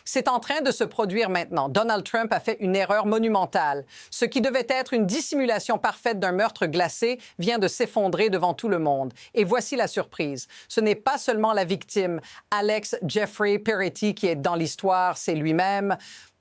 C'est en train de se produire maintenant. Donald Trump a fait une erreur monumentale. Ce qui devait être une dissimulation parfaite d'un meurtre glacé vient de s'effondrer devant tout le monde. Et voici la surprise. Ce n'est pas seulement la victime, Alex Jeffrey Peretti, qui est dans l'histoire, c'est lui-même.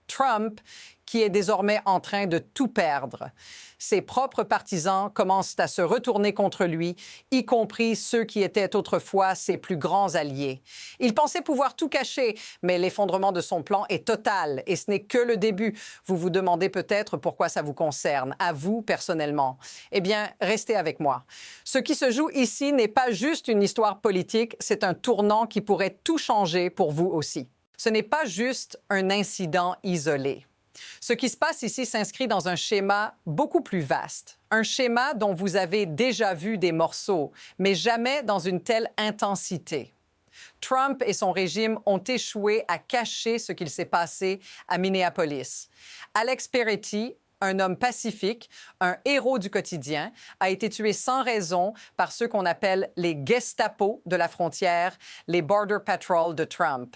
Trump, qui est désormais en train de tout perdre. Ses propres partisans commencent à se retourner contre lui, y compris ceux qui étaient autrefois ses plus grands alliés. Il pensait pouvoir tout cacher, mais l'effondrement de son plan est total et ce n'est que le début. Vous vous demandez peut-être pourquoi ça vous concerne, à vous personnellement. Eh bien, restez avec moi. Ce qui se joue ici n'est pas juste une histoire politique, c'est un tournant qui pourrait tout changer pour vous aussi. Ce n'est pas juste un incident isolé. Ce qui se passe ici s'inscrit dans un schéma beaucoup plus vaste. Un schéma dont vous avez déjà vu des morceaux, mais jamais dans une telle intensité. Trump et son régime ont échoué à cacher ce qu'il s'est passé à Minneapolis. Alex Peretti, un homme pacifique, un héros du quotidien, a été tué sans raison par ceux qu'on appelle les Gestapo de la frontière, les Border Patrol de Trump.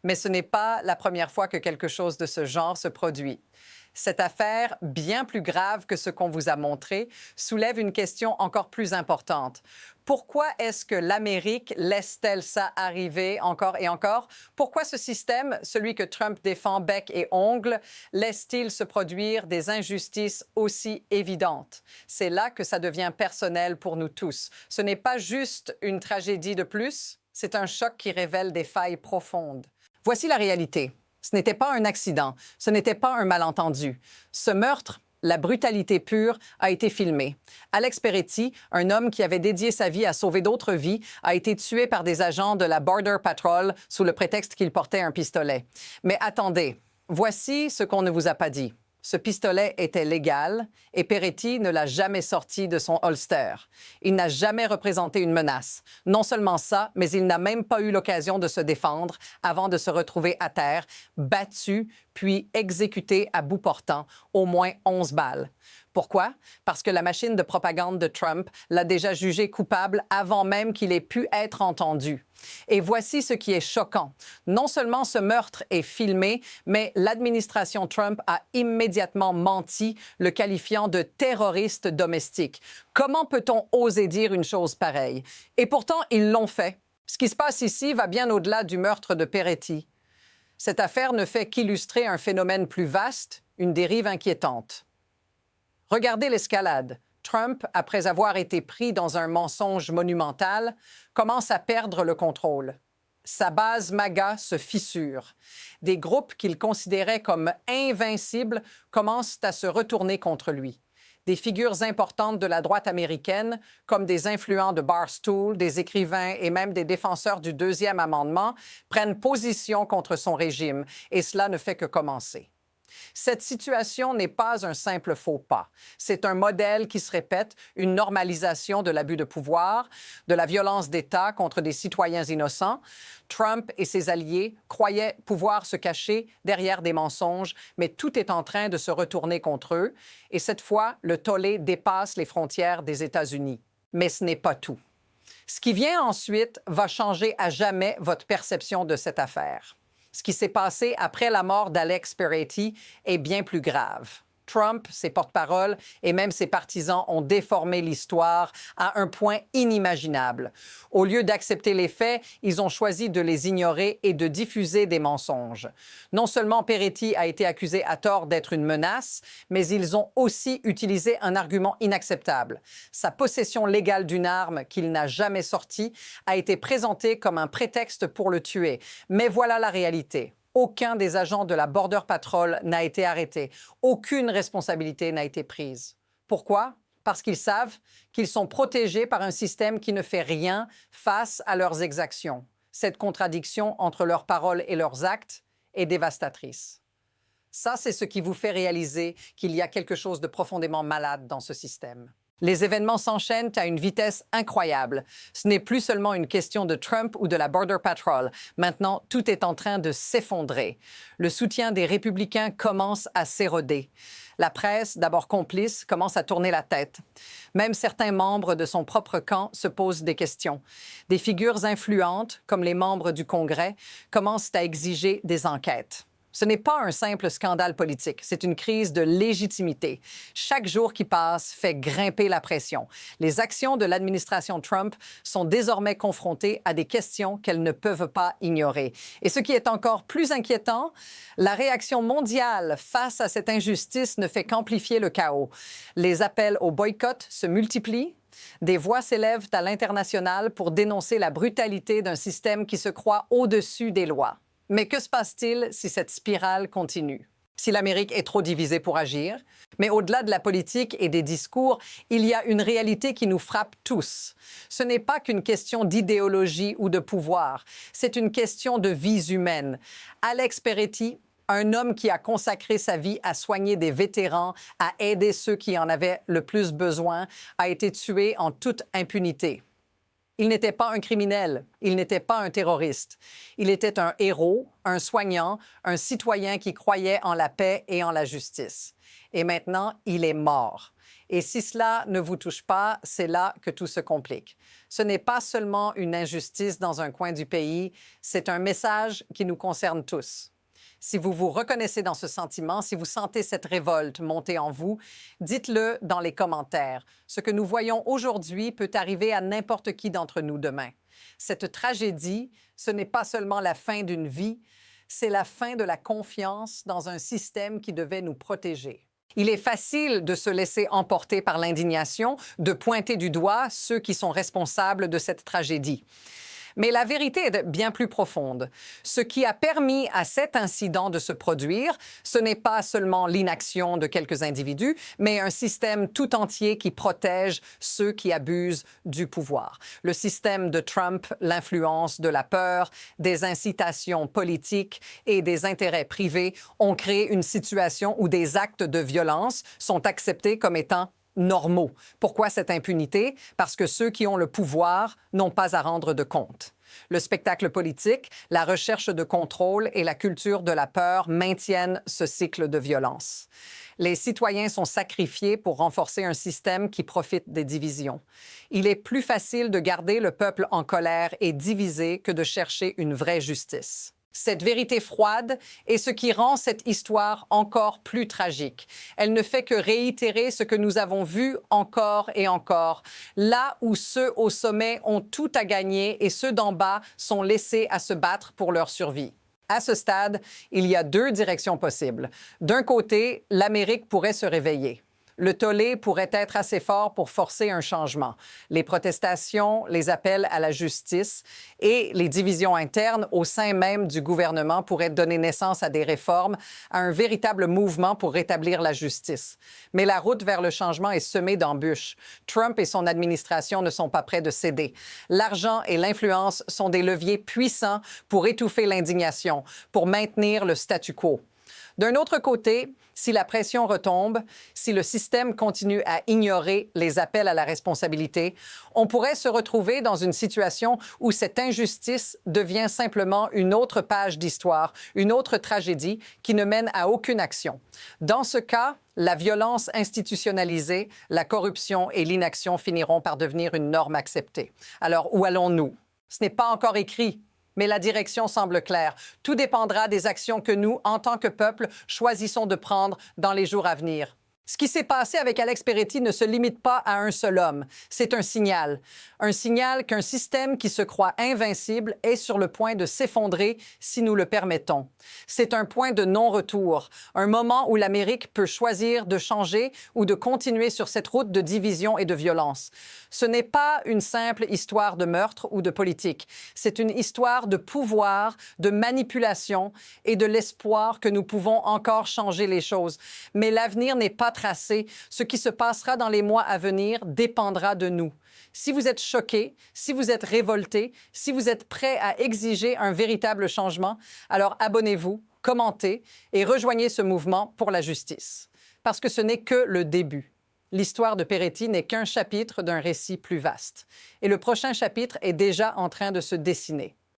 Mais ce n'est pas la première fois que quelque chose de ce genre se produit. Cette affaire, bien plus grave que ce qu'on vous a montré, soulève une question encore plus importante. Pourquoi est-ce que l'Amérique laisse-t-elle ça arriver encore et encore? Pourquoi ce système, celui que Trump défend bec et ongles, laisse-t-il se produire des injustices aussi évidentes? C'est là que ça devient personnel pour nous tous. Ce n'est pas juste une tragédie de plus, c'est un choc qui révèle des failles profondes. Voici la réalité. Ce n'était pas un accident, ce n'était pas un malentendu. Ce meurtre, la brutalité pure, a été filmé. Alex Peretti, un homme qui avait dédié sa vie à sauver d'autres vies, a été tué par des agents de la Border Patrol sous le prétexte qu'il portait un pistolet. Mais attendez, voici ce qu'on ne vous a pas dit. Ce pistolet était légal et Peretti ne l'a jamais sorti de son holster. Il n'a jamais représenté une menace. Non seulement ça, mais il n'a même pas eu l'occasion de se défendre avant de se retrouver à terre, battu, puis exécuté à bout portant, au moins 11 balles. Pourquoi? Parce que la machine de propagande de Trump l'a déjà jugé coupable avant même qu'il ait pu être entendu. Et voici ce qui est choquant. Non seulement ce meurtre est filmé, mais l'administration Trump a immédiatement menti, le qualifiant de terroriste domestique. Comment peut-on oser dire une chose pareille? Et pourtant, ils l'ont fait. Ce qui se passe ici va bien au-delà du meurtre de Peretti. Cette affaire ne fait qu'illustrer un phénomène plus vaste, une dérive inquiétante. Regardez l'escalade. Trump, après avoir été pris dans un mensonge monumental, commence à perdre le contrôle. Sa base MAGA se fissure. Des groupes qu'il considérait comme invincibles commencent à se retourner contre lui. Des figures importantes de la droite américaine, comme des influents de Barstool, des écrivains et même des défenseurs du deuxième amendement, prennent position contre son régime, et cela ne fait que commencer. Cette situation n'est pas un simple faux pas. C'est un modèle qui se répète, une normalisation de l'abus de pouvoir, de la violence d'État contre des citoyens innocents. Trump et ses alliés croyaient pouvoir se cacher derrière des mensonges, mais tout est en train de se retourner contre eux. Et cette fois, le tollé dépasse les frontières des États-Unis. Mais ce n'est pas tout. Ce qui vient ensuite va changer à jamais votre perception de cette affaire. Ce qui s'est passé après la mort d'Alex Peretti est bien plus grave. Trump, ses porte-paroles et même ses partisans ont déformé l'histoire à un point inimaginable. Au lieu d'accepter les faits, ils ont choisi de les ignorer et de diffuser des mensonges. Non seulement Peretti a été accusé à tort d'être une menace, mais ils ont aussi utilisé un argument inacceptable. Sa possession légale d'une arme qu'il n'a jamais sortie a été présentée comme un prétexte pour le tuer. Mais voilà la réalité. Aucun des agents de la Border Patrol n'a été arrêté. Aucune responsabilité n'a été prise. Pourquoi? Parce qu'ils savent qu'ils sont protégés par un système qui ne fait rien face à leurs exactions. Cette contradiction entre leurs paroles et leurs actes est dévastatrice. Ça, c'est ce qui vous fait réaliser qu'il y a quelque chose de profondément malade dans ce système. Les événements s'enchaînent à une vitesse incroyable. Ce n'est plus seulement une question de Trump ou de la Border Patrol. Maintenant, tout est en train de s'effondrer. Le soutien des républicains commence à s'éroder. La presse, d'abord complice, commence à tourner la tête. Même certains membres de son propre camp se posent des questions. Des figures influentes, comme les membres du Congrès, commencent à exiger des enquêtes. Ce n'est pas un simple scandale politique, c'est une crise de légitimité. Chaque jour qui passe fait grimper la pression. Les actions de l'administration Trump sont désormais confrontées à des questions qu'elles ne peuvent pas ignorer. Et ce qui est encore plus inquiétant, la réaction mondiale face à cette injustice ne fait qu'amplifier le chaos. Les appels au boycott se multiplient. Des voix s'élèvent à l'international pour dénoncer la brutalité d'un système qui se croit au-dessus des lois. Mais que se passe-t-il si cette spirale continue? Si l'Amérique est trop divisée pour agir? Mais au-delà de la politique et des discours, il y a une réalité qui nous frappe tous. Ce n'est pas qu'une question d'idéologie ou de pouvoir, c'est une question de vies humaines. Alex Peretti, un homme qui a consacré sa vie à soigner des vétérans, à aider ceux qui en avaient le plus besoin, a été tué en toute impunité. Il n'était pas un criminel, il n'était pas un terroriste. Il était un héros, un soignant, un citoyen qui croyait en la paix et en la justice. Et maintenant, il est mort. Et si cela ne vous touche pas, c'est là que tout se complique. Ce n'est pas seulement une injustice dans un coin du pays, c'est un message qui nous concerne tous. Si vous vous reconnaissez dans ce sentiment, si vous sentez cette révolte monter en vous, dites-le dans les commentaires. Ce que nous voyons aujourd'hui peut arriver à n'importe qui d'entre nous demain. Cette tragédie, ce n'est pas seulement la fin d'une vie, c'est la fin de la confiance dans un système qui devait nous protéger. Il est facile de se laisser emporter par l'indignation, de pointer du doigt ceux qui sont responsables de cette tragédie. Mais la vérité est bien plus profonde. Ce qui a permis à cet incident de se produire, ce n'est pas seulement l'inaction de quelques individus, mais un système tout entier qui protège ceux qui abusent du pouvoir. Le système de Trump, l'influence de la peur, des incitations politiques et des intérêts privés ont créé une situation où des actes de violence sont acceptés comme étant normaux. Pourquoi cette impunité? Parce que ceux qui ont le pouvoir n'ont pas à rendre de compte. Le spectacle politique, la recherche de contrôle et la culture de la peur maintiennent ce cycle de violence. Les citoyens sont sacrifiés pour renforcer un système qui profite des divisions. Il est plus facile de garder le peuple en colère et divisé que de chercher une vraie justice. Cette vérité froide est ce qui rend cette histoire encore plus tragique. Elle ne fait que réitérer ce que nous avons vu encore et encore, là où ceux au sommet ont tout à gagner et ceux d'en bas sont laissés à se battre pour leur survie. À ce stade, il y a deux directions possibles. D'un côté, l'Amérique pourrait se réveiller. Le tollé pourrait être assez fort pour forcer un changement. Les protestations, les appels à la justice et les divisions internes au sein même du gouvernement pourraient donner naissance à des réformes, à un véritable mouvement pour rétablir la justice. Mais la route vers le changement est semée d'embûches. Trump et son administration ne sont pas prêts de céder. L'argent et l'influence sont des leviers puissants pour étouffer l'indignation, pour maintenir le statu quo. D'un autre côté, si la pression retombe, si le système continue à ignorer les appels à la responsabilité, on pourrait se retrouver dans une situation où cette injustice devient simplement une autre page d'histoire, une autre tragédie qui ne mène à aucune action. Dans ce cas, la violence institutionnalisée, la corruption et l'inaction finiront par devenir une norme acceptée. Alors, où allons-nous? Ce n'est pas encore écrit. Mais la direction semble claire. Tout dépendra des actions que nous, en tant que peuple, choisissons de prendre dans les jours à venir. Ce qui s'est passé avec Alex Peretti ne se limite pas à un seul homme. C'est un signal. Un signal qu'un système qui se croit invincible est sur le point de s'effondrer si nous le permettons. C'est un point de non-retour, un moment où l'Amérique peut choisir de changer ou de continuer sur cette route de division et de violence. Ce n'est pas une simple histoire de meurtre ou de politique. C'est une histoire de pouvoir, de manipulation et de l'espoir que nous pouvons encore changer les choses. Mais l'avenir n'est pas tracé. Ce qui se passera dans les mois à venir dépendra de nous. Si vous êtes choqué, si vous êtes révolté, si vous êtes prêt à exiger un véritable changement, alors abonnez-vous, commentez et rejoignez ce mouvement pour la justice. Parce que ce n'est que le début. L'histoire de Peretti n'est qu'un chapitre d'un récit plus vaste. Et le prochain chapitre est déjà en train de se dessiner.